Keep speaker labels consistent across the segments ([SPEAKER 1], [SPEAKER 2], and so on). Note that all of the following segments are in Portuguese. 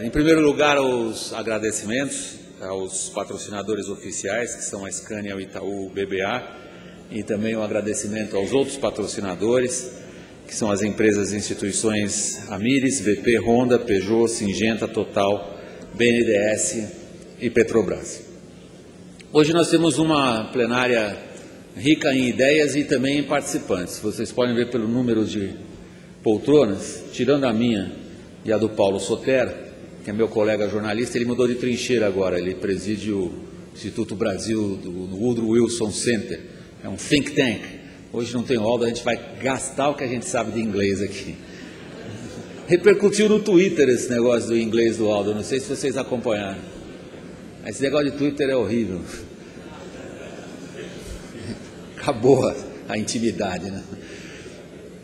[SPEAKER 1] Em primeiro lugar, os agradecimentos aos patrocinadores oficiais, que são a Scania, o Itaú, o BBA, e também o agradecimento aos outros patrocinadores, que são as empresas e instituições Amires, VP, Honda, Peugeot, Syngenta, Total, BNDES e Petrobras. Hoje nós temos uma plenária rica em ideias e também em participantes. Vocês podem ver pelo número de poltronas, tirando a minha e a do Paulo Sotero, que é meu colega jornalista, ele mudou de trincheira agora, ele preside o Instituto Brasil do Woodrow Wilson Center, é um think tank. Hoje não tem Aldo, a gente vai gastar o que a gente sabe de inglês aqui. Repercutiu no Twitter esse negócio do inglês do Aldo, não sei se vocês acompanharam. Esse negócio de Twitter é horrível. Acabou a intimidade, né?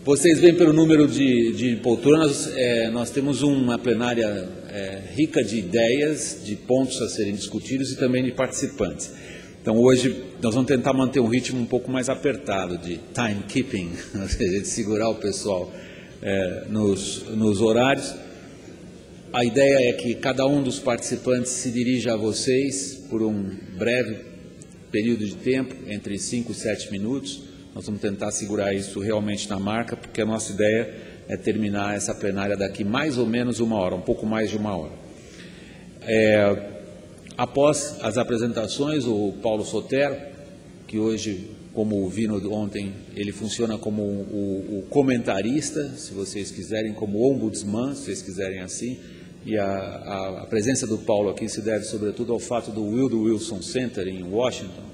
[SPEAKER 1] Vocês veem pelo número de poltronas, nós temos uma plenária rica de ideias, de pontos a serem discutidos e também de participantes. Então hoje nós vamos tentar manter um ritmo um pouco mais apertado de timekeeping, ou seja, de segurar o pessoal nos horários. A ideia é que cada um dos participantes se dirija a vocês por um breve período de tempo, entre 5 e 7 minutos. Nós vamos tentar segurar isso realmente na marca, porque a nossa ideia é terminar essa plenária daqui mais ou menos 1 hora, um pouco mais de 1 hora. Após as apresentações, o Paulo Sotero, que hoje, como vi ontem, ele funciona como o comentarista, se vocês quiserem, como ombudsman, se vocês quiserem assim, e a presença do Paulo aqui se deve sobretudo ao fato do Woodrow Wilson Center em Washington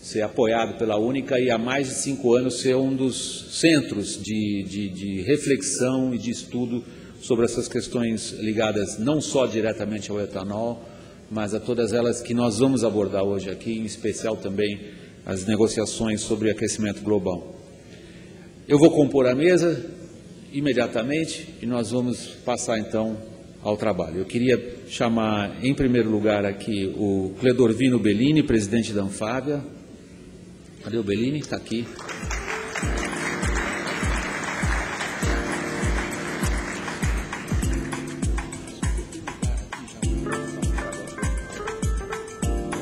[SPEAKER 1] ser apoiado pela Única e há mais de 5 anos ser um dos centros de reflexão e de estudo sobre essas questões ligadas não só diretamente ao etanol, mas a todas elas que nós vamos abordar hoje aqui, em especial também as negociações sobre aquecimento global. Eu vou compor a mesa imediatamente e nós vamos passar então ao trabalho. Eu queria chamar em primeiro lugar aqui o Cledorvino Bellini, presidente da Anfávia. Cadê o Bellini? Está aqui.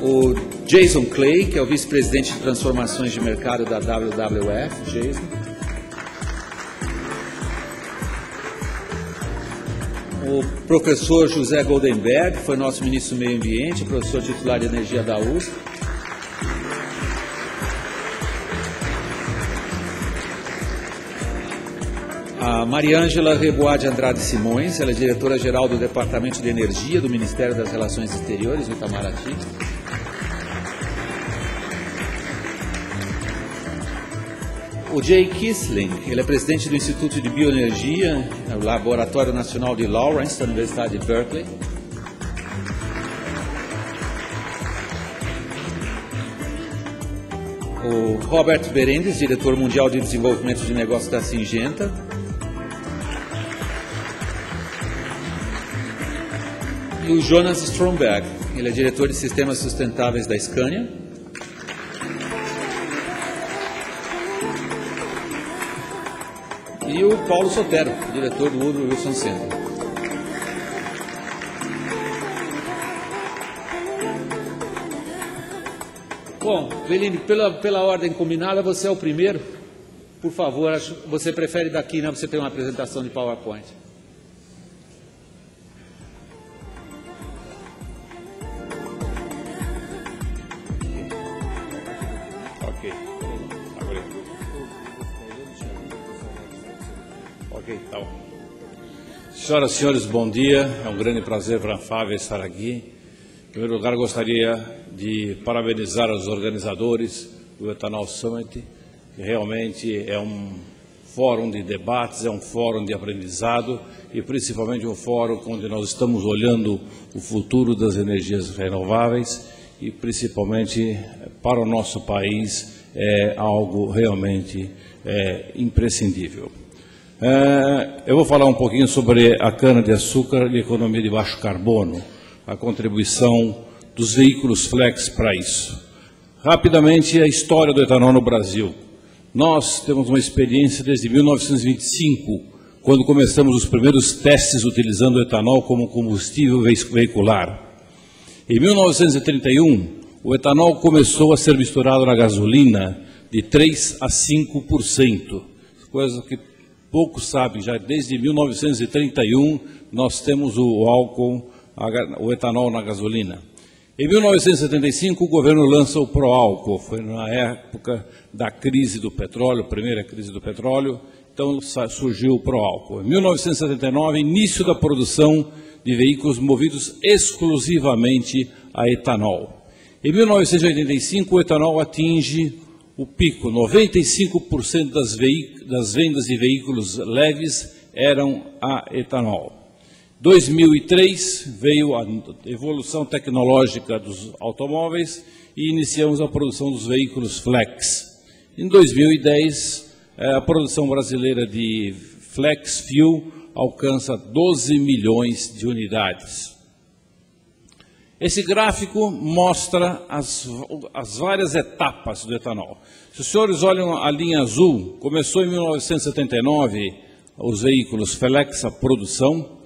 [SPEAKER 1] O Jason Clay, que é o vice-presidente de transformações de mercado da WWF. Jason. O professor José Goldenberg, que foi nosso ministro do Meio Ambiente, professor titular de Energia da USP. A Mariângela Rebois de Andrade Simões, ela é diretora-geral do Departamento de Energia do Ministério das Relações Exteriores, do Itamaraty. O Jay Kissling, ele é presidente do Instituto de Bioenergia, no Laboratório Nacional de Lawrence, da Universidade de Berkeley. O Robert Berendes, diretor mundial de desenvolvimento de negócios da Syngenta. E o Jonas Stromberg, ele é diretor de sistemas sustentáveis da Scania. E o Paulo Sotero, diretor do Woodrow Wilson Center. Bom, Bellini, pela ordem combinada, você é o primeiro. Por favor, você prefere daqui, né? Você tem uma apresentação de PowerPoint.
[SPEAKER 2] Ok, tá bom. Senhoras e senhores, bom dia. É um grande prazer para a Anfávia estar aqui. Em primeiro lugar, gostaria de parabenizar os organizadores do Ethanol Summit, que realmente é um fórum de debates, é um fórum de aprendizado e principalmente um fórum onde nós estamos olhando o futuro das energias renováveis e principalmente para o nosso país é algo realmente imprescindível. Eu vou falar um pouquinho sobre a cana-de-açúcar e a economia de baixo carbono, a contribuição dos veículos flex para isso. Rapidamente, a história do etanol no Brasil. Nós temos uma experiência desde 1925 quando começamos os primeiros testes utilizando o etanol como combustível veicular. Em 1931, o etanol começou a ser misturado na gasolina de 3% a 5%, coisa que poucos sabem. Já desde 1931 nós temos o álcool, o etanol na gasolina. Em 1975, o governo lança o Proálcool, foi na época da crise do petróleo, primeira crise do petróleo, então surgiu o Proálcool. Em 1979, início da produção de veículos movidos exclusivamente a etanol. Em 1985, o etanol atinge o pico, 95% das vendas de veículos leves eram a etanol. 2003 veio a evolução tecnológica dos automóveis e iniciamos a produção dos veículos flex. Em 2010, a produção brasileira de flex fuel alcança 12 milhões de unidades. Esse gráfico mostra as várias etapas do etanol. Se os senhores olham a linha azul, começou em 1979 os veículos flex, a produção,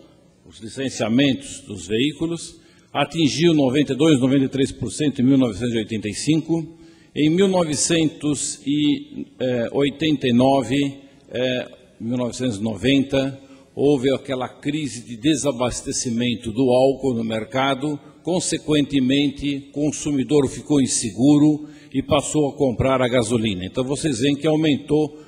[SPEAKER 2] os licenciamentos dos veículos, atingiu 92%, 93% em 1985. Em 1989, 1990, houve aquela crise de desabastecimento do álcool no mercado, consequentemente, o consumidor ficou inseguro e passou a comprar a gasolina. Então, vocês veem que aumentou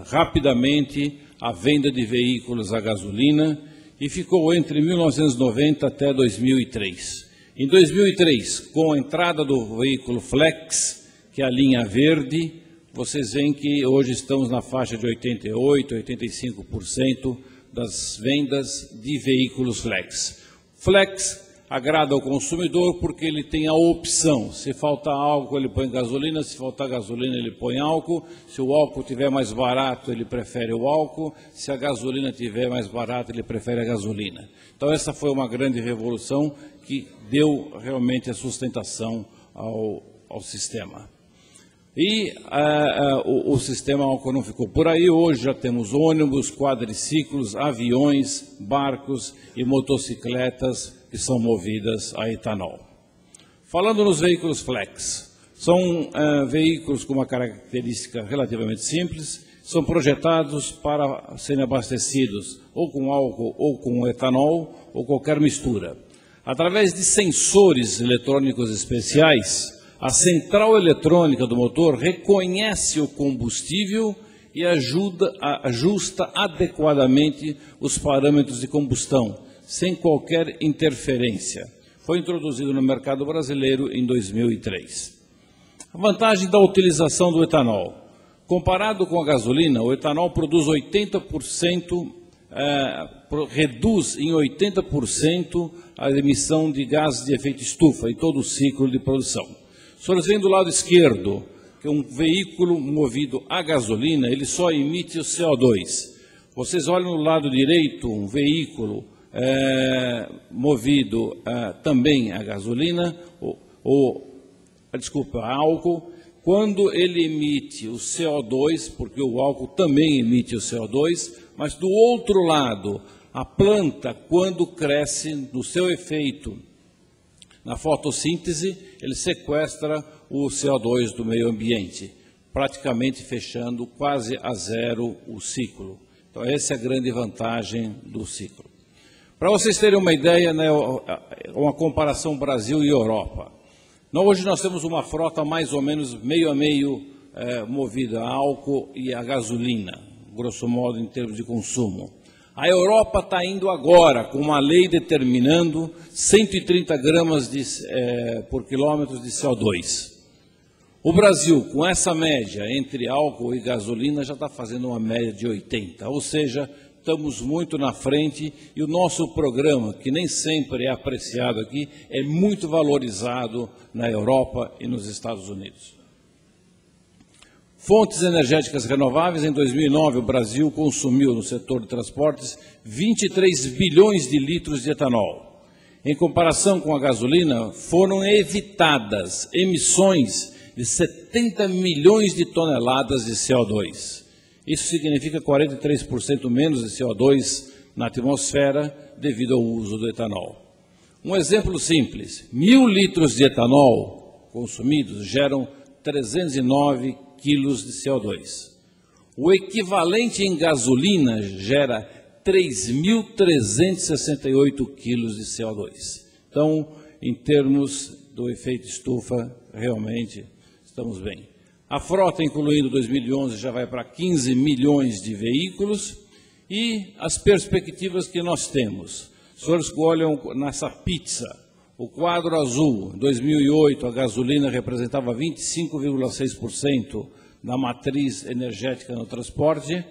[SPEAKER 2] rapidamente a venda de veículos a gasolina, e ficou entre 1990 até 2003. Em 2003, com a entrada do veículo flex, que é a linha verde, vocês veem que hoje estamos na faixa de 88%, 85% das vendas de veículos flex. Flex agrada ao consumidor porque ele tem a opção. Se faltar álcool, ele põe gasolina. Se faltar gasolina, ele põe álcool. Se o álcool estiver mais barato, ele prefere o álcool. Se a gasolina estiver mais barata, ele prefere a gasolina. Então, essa foi uma grande revolução que deu realmente a sustentação ao sistema. E o sistema álcool não ficou por aí. Hoje já temos ônibus, quadriciclos, aviões, barcos e motocicletas que são movidas a etanol. Falando nos veículos flex, são veículos com uma característica relativamente simples, são projetados para serem abastecidos ou com álcool ou com etanol ou qualquer mistura. Através de sensores eletrônicos especiais, a central eletrônica do motor reconhece o combustível e ajusta adequadamente os parâmetros de combustão, sem qualquer interferência. Foi introduzido no mercado brasileiro em 2003. A vantagem da utilização do etanol. Comparado com a gasolina, o etanol produz 80%, reduz em 80% a emissão de gases de efeito estufa em todo o ciclo de produção. Os senhores veem do lado esquerdo que um veículo movido a gasolina, ele só emite o CO2. Vocês olham no lado direito, um veículo movido também a gasolina, a álcool, quando ele emite o CO2, porque o álcool também emite o CO2, mas do outro lado, a planta, quando cresce no seu efeito na fotossíntese, ele sequestra o CO2 do meio ambiente, praticamente fechando quase a zero o ciclo. Então, essa é a grande vantagem do ciclo. Para vocês terem uma ideia, né, uma comparação Brasil e Europa. Hoje nós temos uma frota mais ou menos meio a meio movida a álcool e a gasolina, grosso modo em termos de consumo. A Europa está indo agora com uma lei determinando 130 gramas por quilômetro de CO2. O Brasil, com essa média entre álcool e gasolina, já está fazendo uma média de 80, ou seja, estamos muito na frente e o nosso programa, que nem sempre é apreciado aqui, é muito valorizado na Europa e nos Estados Unidos. Fontes energéticas renováveis. Em 2009, o Brasil consumiu no setor de transportes 23 bilhões de litros de etanol. Em comparação com a gasolina, foram evitadas emissões de 70 milhões de toneladas de CO2. Isso significa 43% menos de CO2 na atmosfera devido ao uso do etanol. Um exemplo simples, 1.000 litros de etanol consumidos geram 309 quilos de CO2. O equivalente em gasolina gera 3.368 quilos de CO2. Então, em termos do efeito estufa, realmente estamos bem. A frota, incluindo 2011, já vai para 15 milhões de veículos e as perspectivas que nós temos. Os senhores que olham nessa pizza, o quadro azul, em 2008, a gasolina representava 25,6% da matriz energética no transporte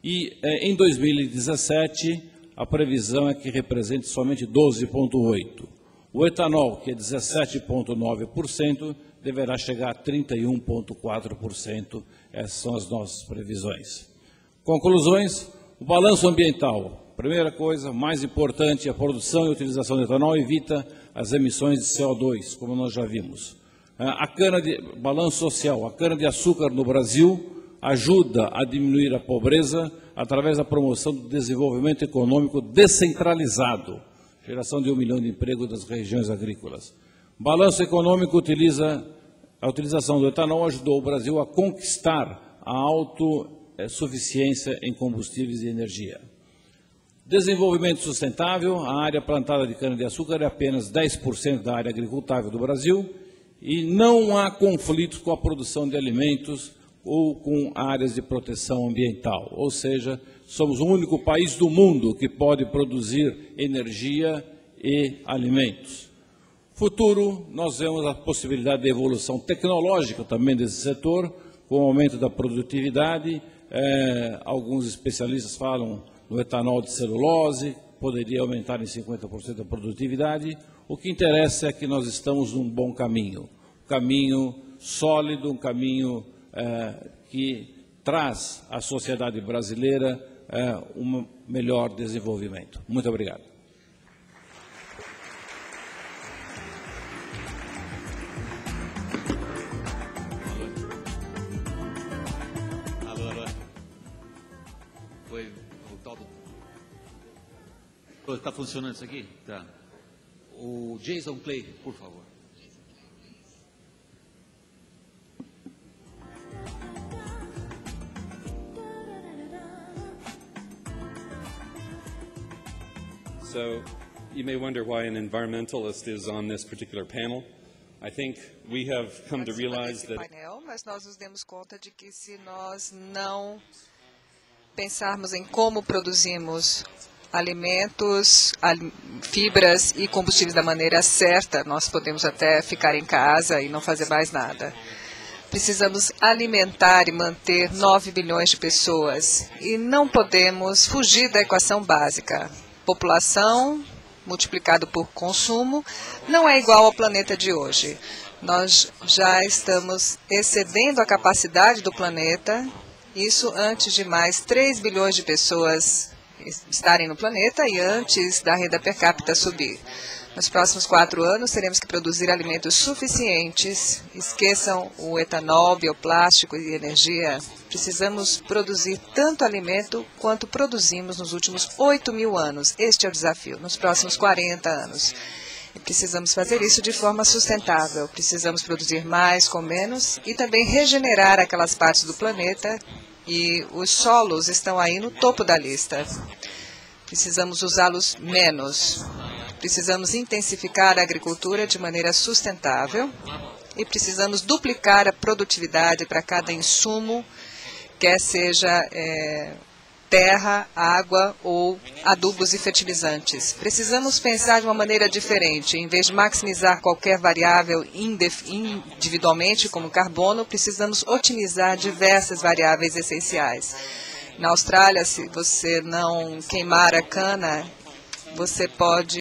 [SPEAKER 2] e em 2017 a previsão é que represente somente 12,8%. O etanol, que é 17,9%, deverá chegar a 31,4%. Essas são as nossas previsões. Conclusões, o balanço ambiental. Primeira coisa, mais importante, a produção e utilização de etanol evita as emissões de CO2, como nós já vimos. Balanço social, a cana-de-açúcar no Brasil ajuda a diminuir a pobreza através da promoção do desenvolvimento econômico descentralizado, geração de 1 milhão de empregos das regiões agrícolas. Balanço econômico a utilização do etanol ajudou o Brasil a conquistar a autossuficiência em combustíveis e energia. Desenvolvimento sustentável, a área plantada de cana-de-açúcar é apenas 10% da área agricultável do Brasil e não há conflitos com a produção de alimentos ou com áreas de proteção ambiental. Ou seja, somos o único país do mundo que pode produzir energia e alimentos. Futuro, nós vemos a possibilidade de evolução tecnológica também desse setor, com o aumento da produtividade. Alguns especialistas falam no etanol de celulose, poderia aumentar em 50% a produtividade. O que interessa é que nós estamos num bom caminho, um caminho sólido, um caminho que traz à sociedade brasileira um melhor desenvolvimento. Muito obrigado.
[SPEAKER 1] Está funcionando isso aqui? Tá. O Jason Clay, por favor.
[SPEAKER 3] So you may wonder why an environmentalist is on this particular panel. I think we have come to realize that
[SPEAKER 4] mas nós nos demos conta de que se nós não pensarmos em como produzimos alimentos, fibras e combustíveis da maneira certa, nós podemos até ficar em casa e não fazer mais nada. Precisamos alimentar e manter 9 bilhões de pessoas e não podemos fugir da equação básica. População multiplicado por consumo não é igual ao planeta de hoje. Nós já estamos excedendo a capacidade do planeta, isso antes de mais 3 bilhões de pessoas estarem no planeta e antes da renda per capita subir. Nos próximos 4 anos, teremos que produzir alimentos suficientes. Esqueçam o etanol, bioplástico e energia. Precisamos produzir tanto alimento quanto produzimos nos últimos 8.000 anos. Este é o desafio, nos próximos 40 anos. E precisamos fazer isso de forma sustentável. Precisamos produzir mais com menos e também regenerar aquelas partes do planeta. E os solos estão aí no topo da lista. Precisamos usá-los menos. Precisamos intensificar a agricultura de maneira sustentável e precisamos duplicar a produtividade para cada insumo, quer seja terra, água ou adubos e fertilizantes. Precisamos pensar de uma maneira diferente. Em vez de maximizar qualquer variável individualmente, como carbono, precisamos otimizar diversas variáveis essenciais. Na Austrália, se você não queimar a cana, você pode